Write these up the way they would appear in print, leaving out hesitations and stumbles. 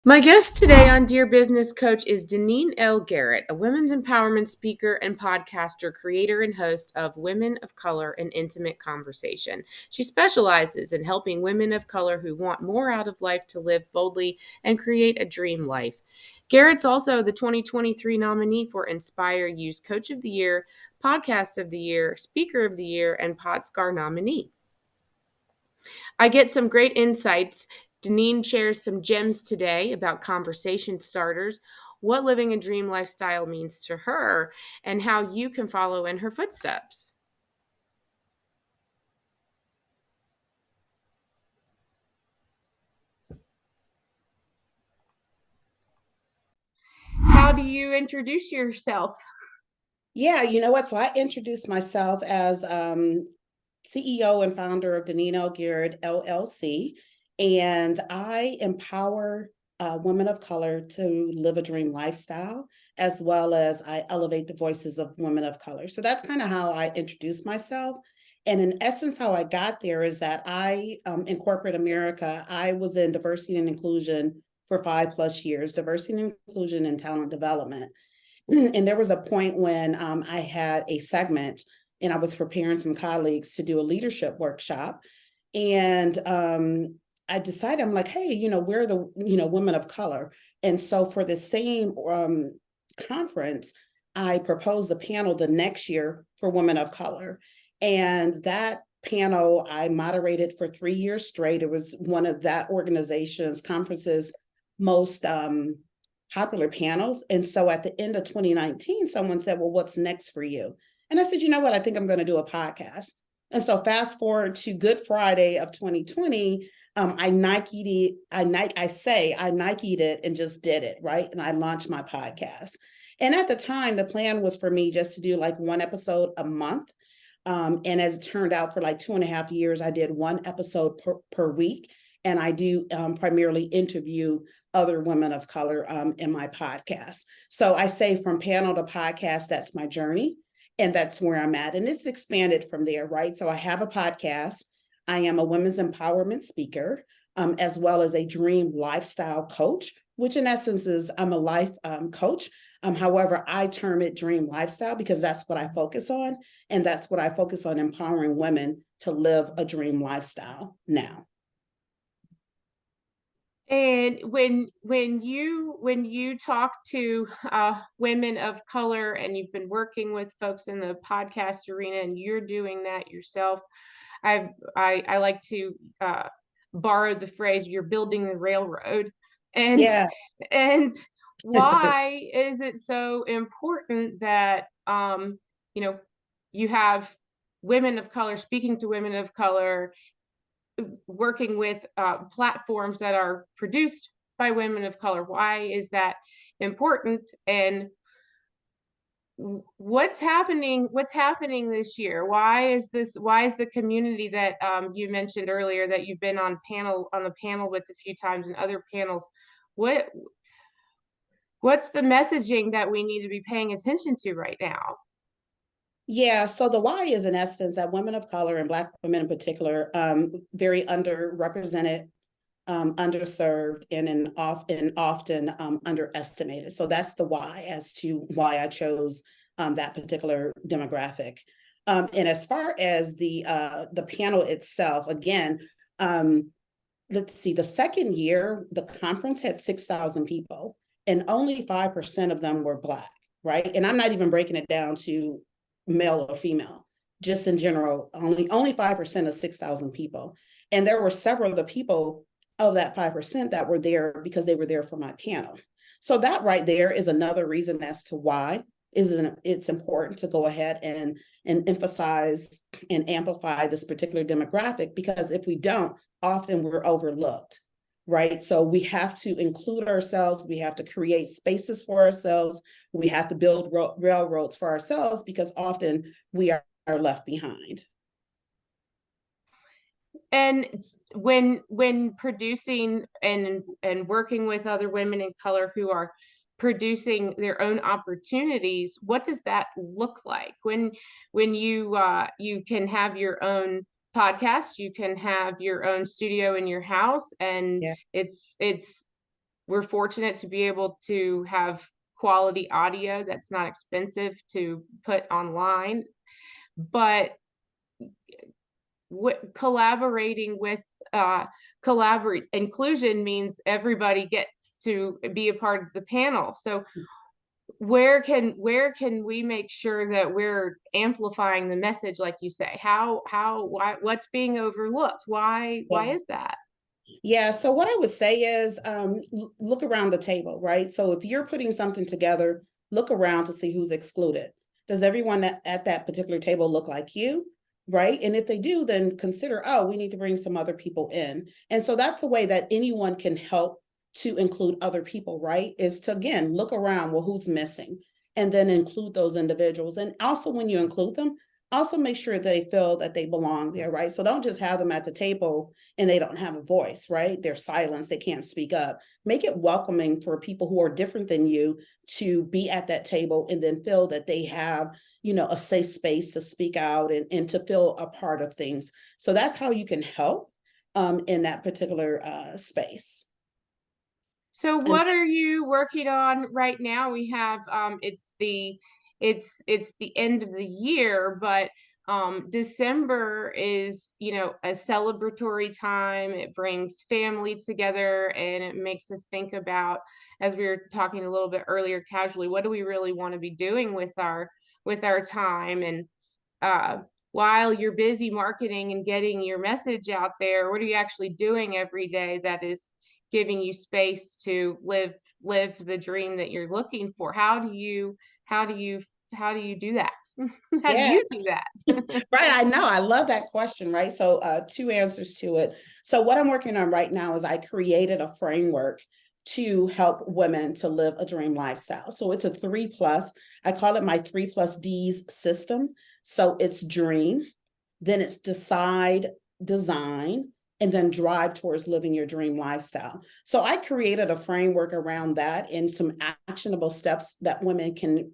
My guest today on Dear Business Coach is Deneen L. Garrett, a women's empowerment speaker and podcaster, creator and host of Women of Color and Intimate Conversation. She specializes in helping women of color who want more out of life to live boldly and create a dream life. Garrett's also the 2023 nominee for Inspire You's Coach of the Year, Podcast of the Year, Speaker of the Year, and Podscar nominee. I get some great insights. Deneen shares some gems today about conversation starters, what living a dream lifestyle means to her, and how you can follow in her footsteps. How do you introduce yourself? Yeah, you know what? So I introduced myself as CEO and founder of Deneen L. Garrett LLC, and I empower women of color to live a dream lifestyle, as well as I elevate the voices of women of color. So that's kind of how I introduce myself. And in essence, how I got there is that in corporate America, I was in diversity and inclusion for 5+ years, diversity and inclusion and talent development. And there was a point when I had a segment and I was preparing some colleagues to do a leadership workshop. And I decided, I'm like, hey, we're the, women of color. And so for the same conference, I proposed a panel the next year for women of color. And that panel I moderated for 3 years straight. It was one of that organization's conferences most popular panels. And so at the end of 2019, someone said, well, what's next for you? And I said, you know what? I think I'm going to do a podcast. And so fast forward to Good Friday of 2020, I Nike'd it. I Nike'd it and just did it, right? And I launched my podcast. And at the time, the plan was for me just to do like one episode a month. And as it turned out, for like 2.5 years, I did one episode per week. And I do primarily interview other women of color in my podcast. So I say from panel to podcast, that's my journey. And that's where I'm at. And it's expanded from there, right? So I have a podcast. I am a women's empowerment speaker, as well as a dream lifestyle coach, which in essence is I'm a life coach. However, I term it dream lifestyle because that's what I focus on. And that's what I focus on, empowering women to live a dream lifestyle now. And when you talk to women of color, and you've been working with folks in the podcast arena, and you're doing that yourself, I like to borrow the phrase, "You're building the railroad," and Yeah. and why is it so important that you know you have women of color speaking to women of color, working with platforms that are produced by women of color? Why is that important? And what's happening this year? Why is the community that you mentioned earlier, that you've been on the panel with a few times, and other panels, what what's the messaging that we need to be paying attention to right now? Yeah, so the why is in essence that women of color and Black women in particular, very underrepresented, underserved, and often underestimated. So that's the why as to why I chose that particular demographic. And as far as the panel itself, again, let's see, the second year the conference had 6,000 people, and only 5% of them were Black, right? And I'm not even breaking it down to male or female, just in general, only 5% of 6,000 people. And there were several of the people of that 5% that were there because they were there for my panel. So that right there is another reason as to why it's important to go ahead and emphasize and amplify this particular demographic, because if we don't, often we're overlooked, right? So we have to include ourselves. We have to create spaces for ourselves. We have to build railroads for ourselves, because often we are left behind. And when producing and working with other women in color who are producing their own opportunities, what does that look like? When you can have your own podcast, you can have your own studio in your house, and Yeah. it's we're fortunate to be able to have quality audio that's not expensive to put online, but collaborating with collaborate inclusion means everybody gets to be a part of the panel. So where can we make sure that we're amplifying the message, like you say? Why, what's being overlooked? Why Yeah. is that? Yeah. So what I would say is look around the table, right? So if you're putting something together, look around to see who's excluded. Does everyone at that particular table look like you? Right. And if they do, then consider, oh, we need to bring some other people in. And so that's a way that anyone can help to include other people, right? Is to, again, look around, well, who's missing? And then include those individuals. And also, when you include them, also make sure they feel that they belong there, right? So don't just have them at the table and they don't have a voice, right? They're silenced, they can't speak up. Make it welcoming for people who are different than you to be at that table and then feel that they have, a safe space to speak out and to feel a part of things. So that's how you can help in that particular space. So And what are you working on right now? We have it's the end of the year, but December is, a celebratory time. It brings family together and it makes us think about, as we were talking a little bit earlier casually, what do we really want to be doing with our time? And uh, while you're busy marketing and getting your message out there, what are you actually doing every day that is giving you space to live the dream that you're looking for? How do you do that? How do yeah, you do that? right. I know. I love that question, right? So, two answers to it. So, what I'm working on right now is I created a framework to help women to live a dream lifestyle. So, it's a 3 plus. I call it my 3 plus D's system. So, it's dream, then it's decide, design, and then drive towards living your dream lifestyle. So, I created a framework around that and some actionable steps that women can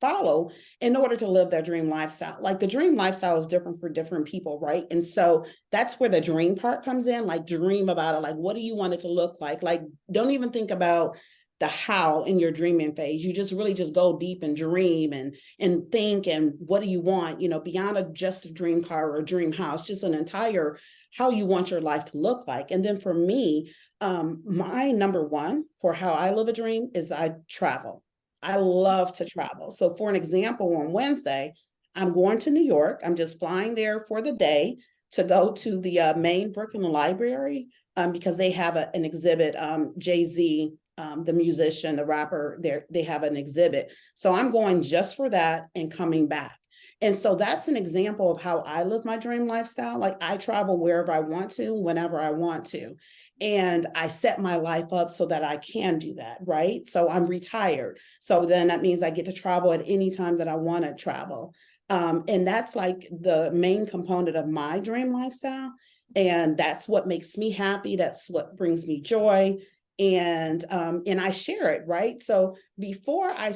follow in order to live their dream lifestyle. Like the dream lifestyle is different for different people, right? And so that's where the dream part comes in. Like dream about it. Like, what do you want it to look like? Like, don't even think about the how in your dreaming phase. You just really just go deep and dream and think and what do you want, beyond just a dream car or a dream house, just an entire how you want your life to look like. And then for me, my number one for how I live a dream is I travel. I love to travel. So, for an example, on Wednesday, I'm going to New York. I'm just flying there for the day to go to the main Brooklyn Library because they have an exhibit. Jay-Z, the musician, the rapper, they have an exhibit. So, I'm going just for that and coming back. And so that's an example of how I live my dream lifestyle. Like I travel wherever I want to, whenever I want to. And I set my life up so that I can do that, right? So I'm retired. So then that means I get to travel at any time that I want to travel. And that's like the main component of my dream lifestyle. And that's what makes me happy. That's what brings me joy. And I share it, right? So before I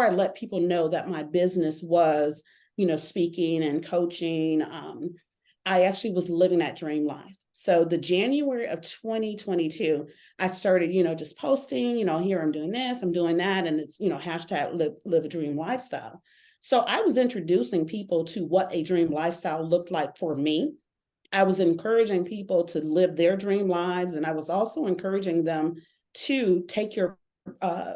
let people know that my business was, speaking and coaching, I actually was living that dream life. So the January of 2022, I started, just posting, here I'm doing this, I'm doing that, and it's, hashtag live a dream lifestyle. So I was introducing people to what a dream lifestyle looked like for me. I was encouraging people to live their dream lives, and I was also encouraging them to take your uh,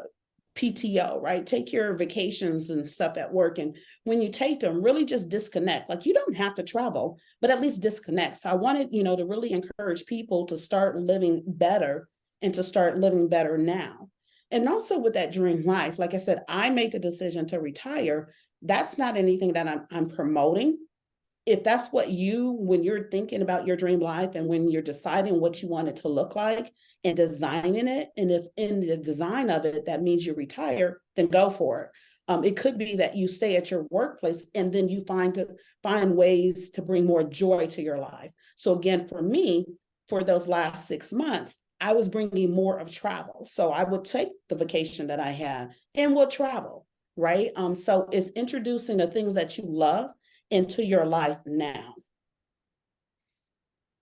PTO, right? Take your vacations and stuff at work. And when you take them, really just disconnect. Like you don't have to travel, but at least disconnect. So I wanted, to really encourage people to start living better and to start living better now. And also with that dream life, like I said, I made the decision to retire. That's not anything that I'm promoting. If that's what when you're thinking about your dream life and when you're deciding what you want it to look like and designing it, and if in the design of it that means you retire, then go for it. It could be that you stay at your workplace and then you find ways to bring more joy to your life. So again, for me, for those last 6 months, I was bringing more of travel. So I would take the vacation that I had and would travel, right? So it's introducing the things that you love into your life now.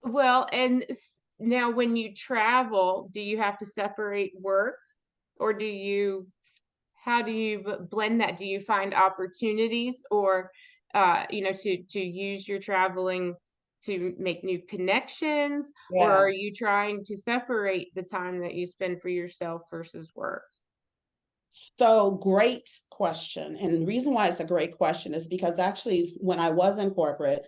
Well, and Now, when you travel, do you have to separate work, or how do you blend that? Do you find opportunities, or to use your traveling to make new connections, or Yeah. are you trying to separate the time that you spend for yourself versus work? So great question. And the reason why it's a great question is because actually, when I was in corporate,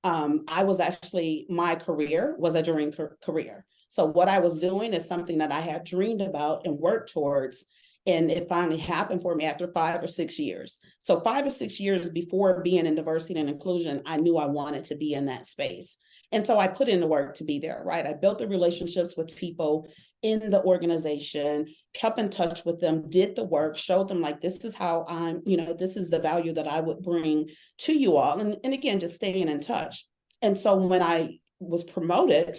I was actually, my career was a dream career. So what I was doing is something that I had dreamed about and worked towards. And it finally happened for me after 5 or 6 years. So 5 or 6 years before being in diversity and inclusion, I knew I wanted to be in that space. And so I put in the work to be there, right? I built the relationships with people in the organization, kept in touch with them, did the work, showed them like, this is how this is the value that I would bring to you all. And again, just staying in touch. And so when I was promoted,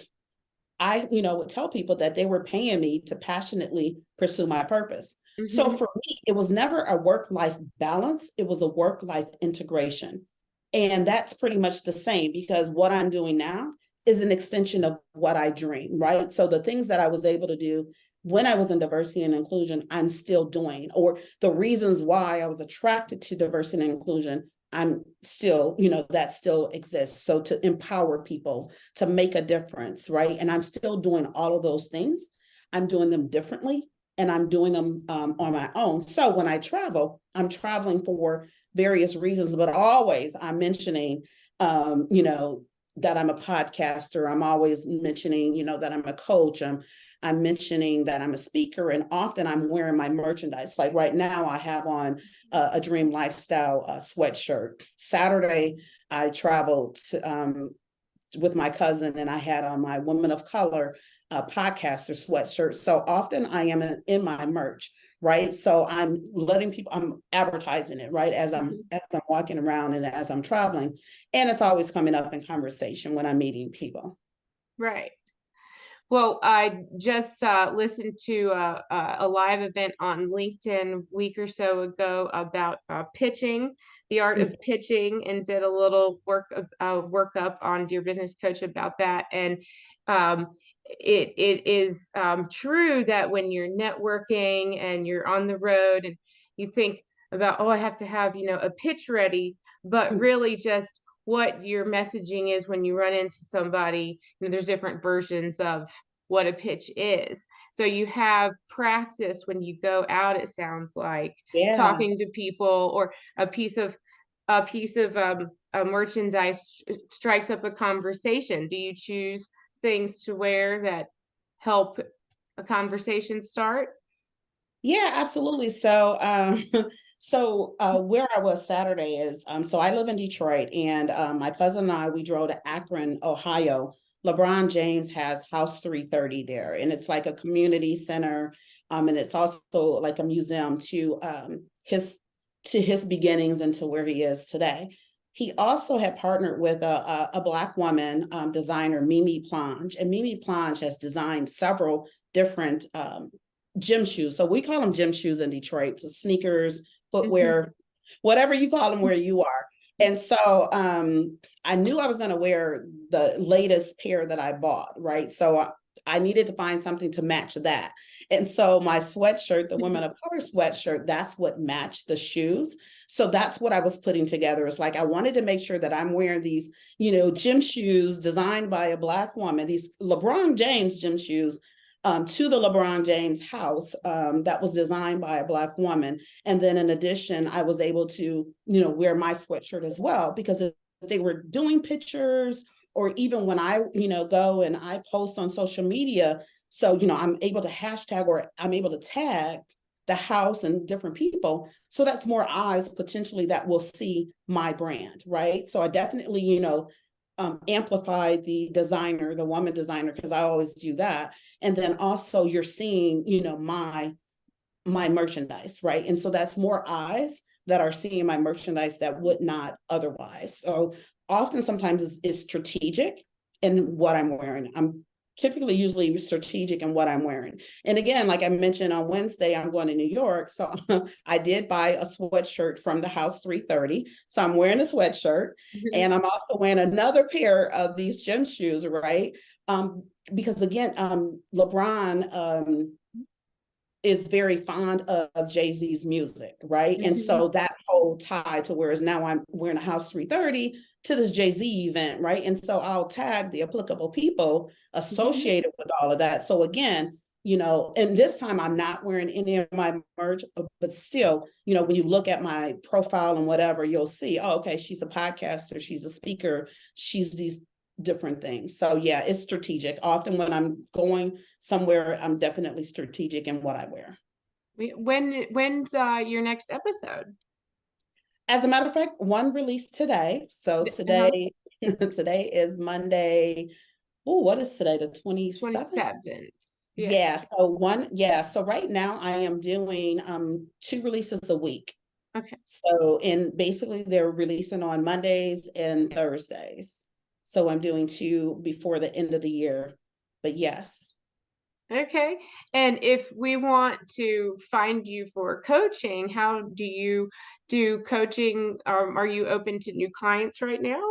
I, would tell people that they were paying me to passionately pursue my purpose. So Hmm. for me, it was never a work-life balance. It was a work-life integration. And that's pretty much the same because what I'm doing now is an extension of what I dream, right? So the things that I was able to do when I was in diversity and inclusion, I'm still doing, or the reasons why I was attracted to diversity and inclusion, I'm still, that still exists. So to empower people, to make a difference, right? And I'm still doing all of those things. I'm doing them differently and I'm doing them on my own. So when I travel, I'm traveling for various reasons, but always I'm mentioning, that I'm a podcaster. I'm always mentioning, that I'm a coach. I'm mentioning that I'm a speaker, and often I'm wearing my merchandise. Like right now, I have on a Dream Lifestyle sweatshirt. Saturday, I traveled with my cousin, and I had on my Woman of Color podcaster sweatshirt. So often I am in my merch, right? So I'm letting people, I'm advertising it, right? As I'm walking around and as I'm traveling, and it's always coming up in conversation when I'm meeting people. Right. Well, I just listened to a live event on LinkedIn a week or so ago about pitching, the art of pitching, and did a little workup on Dear Business Coach about that. And it is true that when you're networking and you're on the road and you think about, oh, I have to have a pitch ready, but really just what your messaging is when you run into somebody. There's different versions of what a pitch is. So you have practice when you go out, it sounds like, Yeah. talking to people, or a piece of a merchandise strikes up a conversation. Do you choose things to wear that help a conversation start? Yeah, absolutely. So, where I was Saturday is, so I live in Detroit, and my cousin and I, we drove to Akron, Ohio. LeBron James has House 330 there, and it's like a community center, and it's also like a museum to his beginnings and to where he is today. He also had partnered with a Black woman designer, Mimi Plange, and Mimi Plange has designed several different gym shoes. So we call them gym shoes in Detroit. So sneakers, Mhm. footwear, whatever you call them where you are. And so I knew I was going to wear the latest pair that I bought, right? So I needed to find something to match that. And so my sweatshirt, the Women of Color sweatshirt, that's what matched the shoes. So that's what I was putting together. It's like I wanted to make sure that I'm wearing these, gym shoes designed by a Black woman, these LeBron James gym shoes to the LeBron James house that was designed by a Black woman. And then in addition, I was able to, wear my sweatshirt as well, because if they were doing pictures, or even when I, go and I post on social media, so, I'm able to hashtag, or I'm able to tag the house and different people. So that's more eyes potentially that will see my brand, right? So I definitely, amplify the designer, the woman designer, because I always do that. And then also you're seeing, my merchandise, right? And so that's more eyes that are seeing my merchandise that would not otherwise. So often sometimes it's strategic in what I'm wearing. I'm typically usually strategic in what I'm wearing. And again, like I mentioned, on Wednesday, I'm going to New York. So I did buy a sweatshirt from the House 330. So I'm wearing a sweatshirt, Mhm. and I'm also wearing another pair of these gym shoes, right? Um, because again, LeBron is very fond of Jay-Z's music, right? And Mhm. so that whole tie to whereas now we're in a house 330 to this Jay-Z event, right? And so I'll tag the applicable people Mhm. associated with all of that. So again, and this time I'm not wearing any of my merch, but still, when you look at my profile and whatever, you'll see, oh, okay, she's a podcaster, she's a speaker, she's these different things. So yeah, it's strategic. Often when I'm going somewhere, I'm definitely strategic in what I wear. When's your next episode? As a matter of fact, one released today. So Uh-huh. today is Monday. Oh, what is today? The 27th? 27th. Yeah. Yeah. So right now I am doing two releases a week. Okay. So and basically they're releasing on Mondays and Thursdays. So I'm doing two before the end of the year. But yes. Okay. And if we want to find you for coaching, how do you do coaching? Are you open to new clients right now?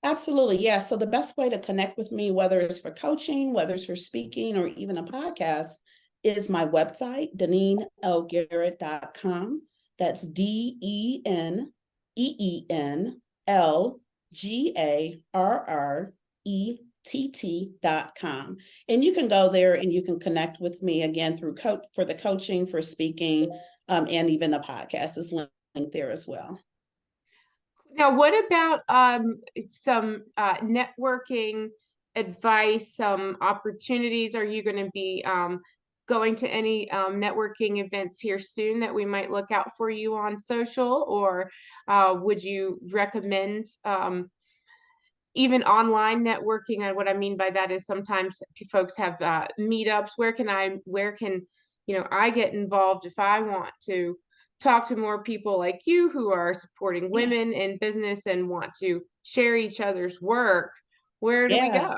Absolutely. Yeah. So the best way to connect with me, whether it's for coaching, whether it's for speaking, or even a podcast, is my website, deneenlgarrett.com. That's DeneenLGarrett.com. And you can go there and you can connect with me again through for the coaching, for speaking, and even the podcast is linked there as well. Now, what about some networking advice, some opportunities? Are you going to be going to any networking events here soon that we might look out for you on social, or would you recommend even online networking? And what I mean by that is sometimes folks have meetups. Where can, I get involved if I want to talk to more people like you who are supporting Yeah. women in business and want to share each other's work? Where do we Yeah. go?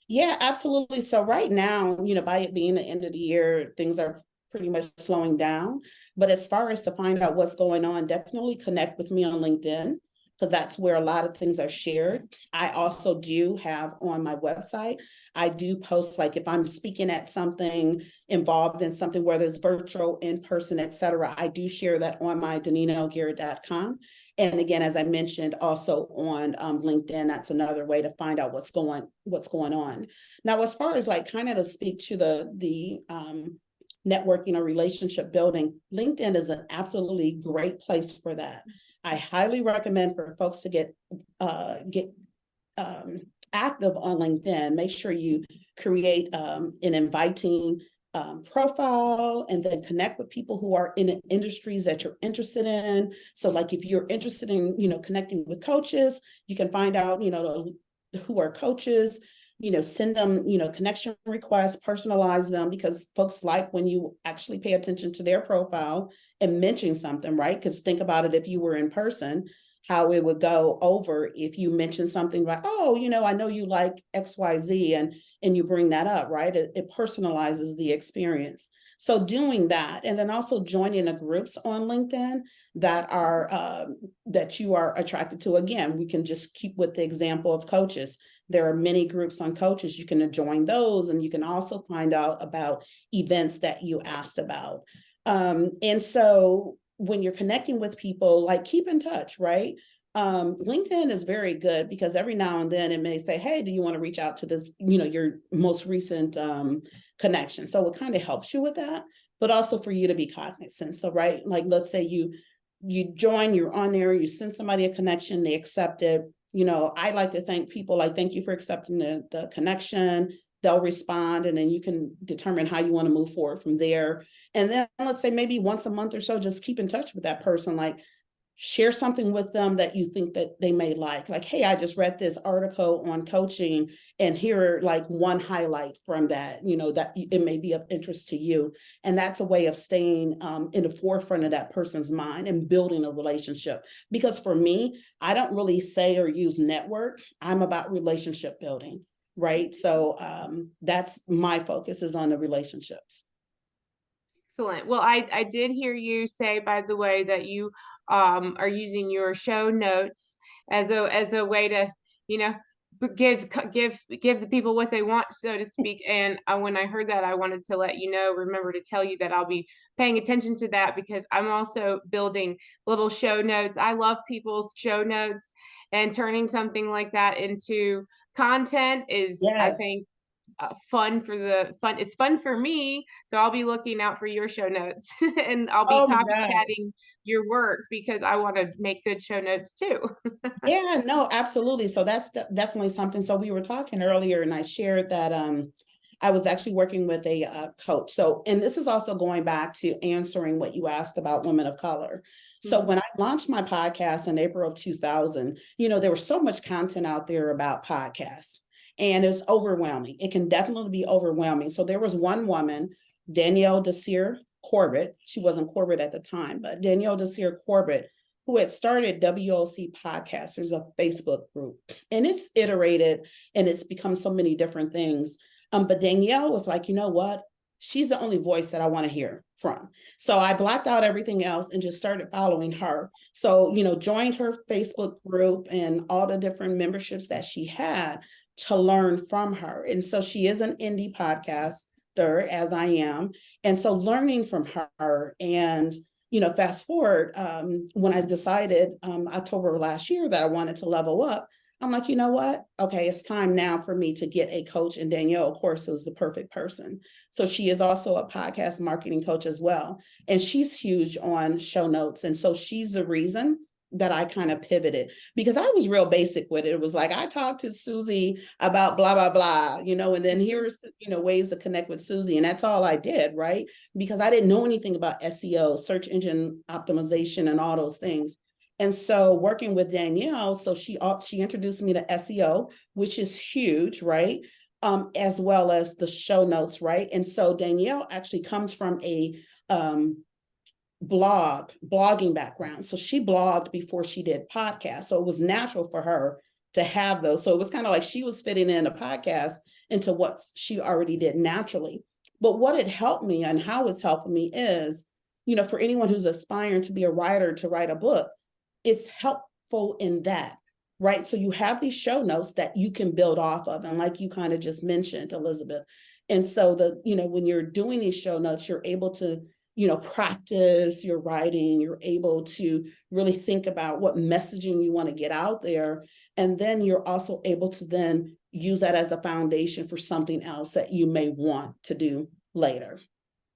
Yeah, absolutely. So right now, by it being the end of the year, things are pretty much slowing down. But as far as to find out what's going on, definitely connect with me on LinkedIn because that's where a lot of things are shared. I also do have on my website, I do post like if I'm speaking at something involved in something, whether it's virtual, in person, et cetera, I do share that on my deneenlgarrett.com. And again, as I mentioned, also on LinkedIn, that's another way to find out what's going on. Now, as far as like kind of to speak to the networking or relationship building, LinkedIn is an absolutely great place for that. I highly recommend for folks to get active on LinkedIn. Make sure you create an inviting profile and then connect with people who are in industries that you're interested in. So like if you're interested in, connecting with coaches, you can find out, who are coaches, send them, connection requests, personalize them because folks like when you actually pay attention to their profile and mention something, right? Because think about it if you were in person, how it would go over if you mention something like, oh, I know you like XYZ and you bring that up, right? It personalizes the experience. So doing that, and then also joining the groups on LinkedIn that you are attracted to. Again, we can just keep with the example of coaches. There are many groups on coaches. You can join those, and you can also find out about events that you asked about. And so when you're connecting with people, like keep in touch, right? LinkedIn is very good because every now and then it may say, hey, do you want to reach out to this, your most recent connection? So it kind of helps you with that, but also for you to be cognizant. So, right, like let's say you join, you're on there, you send somebody a connection, they accept it. I like to thank people like, thank you for accepting the connection. They'll respond, and then you can determine how you want to move forward from there. And then let's say maybe once a month or so, just keep in touch with that person. Like share something with them that you think that they may like, hey, I just read this article on coaching and here are like one highlight from that, that it may be of interest to you. And that's a way of staying in the forefront of that person's mind and building a relationship. Because for me, I don't really say or use network. I'm about relationship building, right? So that's my focus is on the relationships. Excellent. Well, I did hear you say, by the way, that you are using your show notes as a way to, you know, give the people what they want, so to speak. And when I heard that, I wanted to let you know, remember to tell you that I'll be paying attention to that, because I'm also building little show notes. I love people's show notes, and turning something like that into content is, I Yes. think, fun. It's fun for me, so I'll be looking out for your show notes and I'll be Oh my God. copycatting your work because I want to make good show notes too. Yeah, no, absolutely. So that's definitely something. So we were talking earlier, and I shared that I was actually working with a coach. So, and this is also going back to answering what you asked about women of color. So Mhm. when I launched my podcast in April of 2000, there was so much content out there about podcasts, and it's overwhelming. It can definitely be overwhelming. So there was one woman, Danielle Desir Corbett. She wasn't Corbett at the time, but Danielle Desir Corbett, who had started WOC Podcast. There's a Facebook group, and it's iterated and it's become so many different things. But Danielle was like, you know what? She's the only voice that I want to hear from. So I blocked out everything else and just started following her. So, joined her Facebook group and all the different memberships that she had to learn from her. And so she is an indie podcaster, as I am. And so learning from her, and fast forward, when I decided October of last year that I wanted to level up, I'm like, you know what? Okay, it's time now for me to get a coach. And Danielle, of course, was the perfect person. So she is also a podcast marketing coach as well. And she's huge on show notes. And so she's the reason that I kind of pivoted, because I was real basic with it. It was like, I talked to Susie about blah, blah, blah, and then Mhm. here's, ways to connect with Susie. And that's all I did, right? Because I didn't know anything about SEO, search engine optimization, and all those things. And so working with Danielle, so she introduced me to SEO, which is huge, right? As well as the show notes, right? And so Danielle actually comes from a blogging background. So she blogged before she did podcasts. So it was natural for her to have those. So it was kind of like she was fitting in a podcast into what she already did naturally. But what it helped me and how it's helping me is, for anyone who's aspiring to be a writer, to write a book, it's helpful in that, right? So you have these show notes that you can build off of. And like you kind of just mentioned, Elizabeth. And so when you're doing these show notes, you're able to practice your writing. You're able to really think about what messaging you want to get out there. And then you're also able to then use that as a foundation for something else that you may want to do later.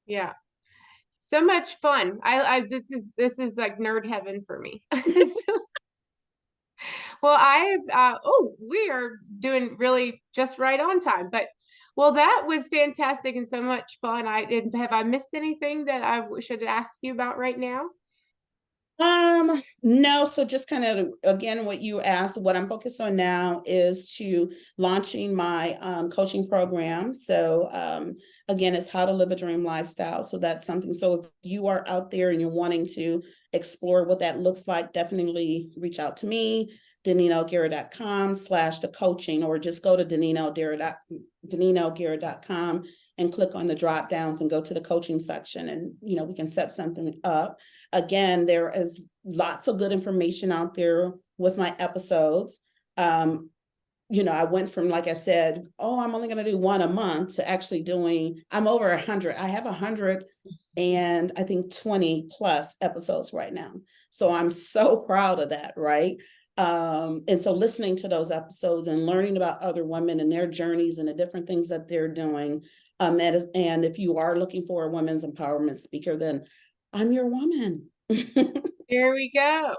Yeah. So much fun. I this is like nerd heaven for me. Well, we are doing really just right on time, but well, that was fantastic and so much fun. Have I missed anything that I should ask you about right now? No, so just kind of again what you asked, what I'm focused on now is to launching my coaching program. So again, it's how to live a dream lifestyle. So that's something. So if you are out there and you're wanting to explore what that looks like, definitely reach out to me, deneenelgarrett.com/the coaching, or just go to deneenelgarrett.com and click on the drop downs and go to the coaching section, and we can set something up. Again, there is lots of good information out there with my episodes. I went from, like I said, I'm only going to do one a month, to actually doing, I'm over 100. I have 100 and I think 20 plus episodes right now. So I'm so proud of that, right? And so listening to those episodes and learning about other women and their journeys and the different things that they're doing. And if you are looking for a women's empowerment speaker, then I'm your woman. Here we go.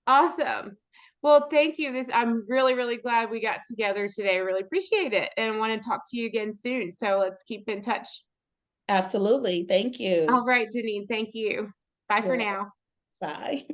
Awesome. Well, thank you. I'm really, really glad we got together today. I really appreciate it. And I want to talk to you again soon. So let's keep in touch. Absolutely. Thank All you. right, Deneen. Thank you. Bye You're for welcome. now. Bye.